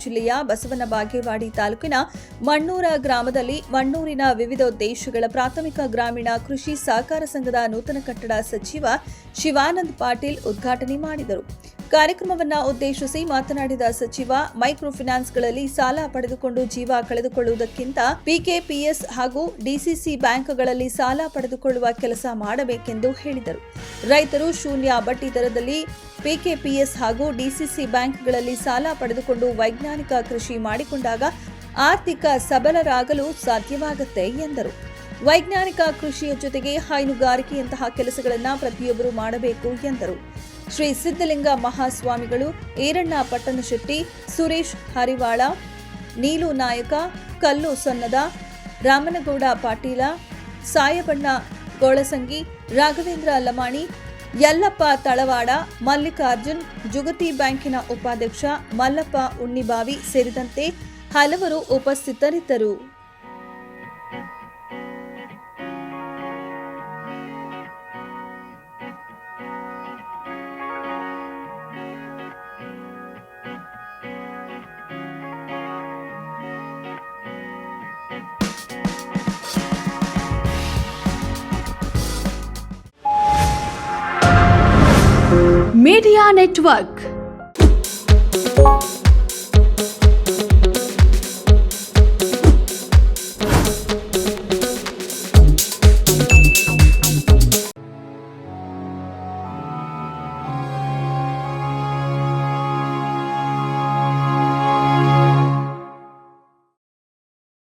ಜಿಲ್ಲೆಯ ಬಸವನ ಬಾಗೇವಾಡಿ ತಾಲೂಕಿನ ಮಣ್ಣೂರ ಗ್ರಾಮದಲ್ಲಿ ಮಣ್ಣೂರಿನ ವಿವಿಧೋದ್ದೇಶಗಳ ಪ್ರಾಥಮಿಕ ಗ್ರಾಮೀಣ ಕೃಷಿ ಸಹಕಾರ ಸಂಘದ ನೂತನ ಕಟ್ಟಡ ಸಚಿವ ಶಿವಾನಂದ ಪಾಟೀಲ್ ಉದ್ಘಾಟನೆ ಮಾಡಿದರು. ಕಾರ್ಯಕ್ರಮವನ್ನು ಉದ್ದೇಶಿಸಿ ಮಾತನಾಡಿದ ಸಚಿವ, ಮೈಕ್ರೋ ಫೈನಾನ್ಸ್ಗಳಲ್ಲಿ ಸಾಲ ಪಡೆದುಕೊಂಡು ಜೀವ ಕಳೆದುಕೊಳ್ಳುವುದಕ್ಕಿಂತ ಪಿಕೆಪಿಎಸ್ ಹಾಗೂ ಡಿಸಿಸಿ ಬ್ಯಾಂಕ್ಗಳಲ್ಲಿ ಸಾಲ ಪಡೆದುಕೊಳ್ಳುವ ಕೆಲಸ ಮಾಡಬೇಕೆಂದು ಹೇಳಿದರು. ರೈತರು ಶೂನ್ಯ ಬಡ್ಡಿ ದರದಲ್ಲಿ ಪಿಕೆಪಿಎಸ್ ಹಾಗೂ ಡಿಸಿಸಿ ಬ್ಯಾಂಕ್ಗಳಲ್ಲಿ ಸಾಲ ಪಡೆದುಕೊಂಡು ವೈಜ್ಞಾನಿಕ ಕೃಷಿ ಮಾಡಿಕೊಂಡಾಗ ಆರ್ಥಿಕ ಸಬಲರಾಗಲು ಸಾಧ್ಯವಾಗುತ್ತೆ ಎಂದರು. ವೈಜ್ಞಾನಿಕ ಕೃಷಿಯ ಜೊತೆಗೆ ಹೈನುಗಾರಿಕೆಯಂತಹ ಕೆಲಸಗಳನ್ನು ಪ್ರತಿಯೊಬ್ಬರು ಮಾಡಬೇಕು ಎಂದರು. ಶ್ರೀ ಸಿದ್ದಲಿಂಗ ಮಹಾಸ್ವಾಮಿಗಳು, ಈರಣ್ಣ ಪಟ್ಟಣಶೆಟ್ಟಿ, ಸುರೇಶ್ ಹರಿವಾಳ, ನೀಲು ನಾಯಕ, ಕಲ್ಲು ಸನ್ನದ, ರಾಮನಗೌಡ ಪಾಟೀಲ, ಸಾಯಬಣ್ಣ ಗೋಳಸಂಗಿ, ರಾಘವೇಂದ್ರ ಲಮಾಣಿ, ಯಲ್ಲಪ್ಪ ತಳವಾಡ, ಮಲ್ಲಿಕಾರ್ಜುನ್, ಜುಗತಿ ಬ್ಯಾಂಕಿನ ಉಪಾಧ್ಯಕ್ಷ ಮಲ್ಲಪ್ಪ ಉಣ್ಣಿಬಾವಿ ಸೇರಿದಂತೆ ಹಲವರು ಉಪಸ್ಥಿತರಿದ್ದರು. Media network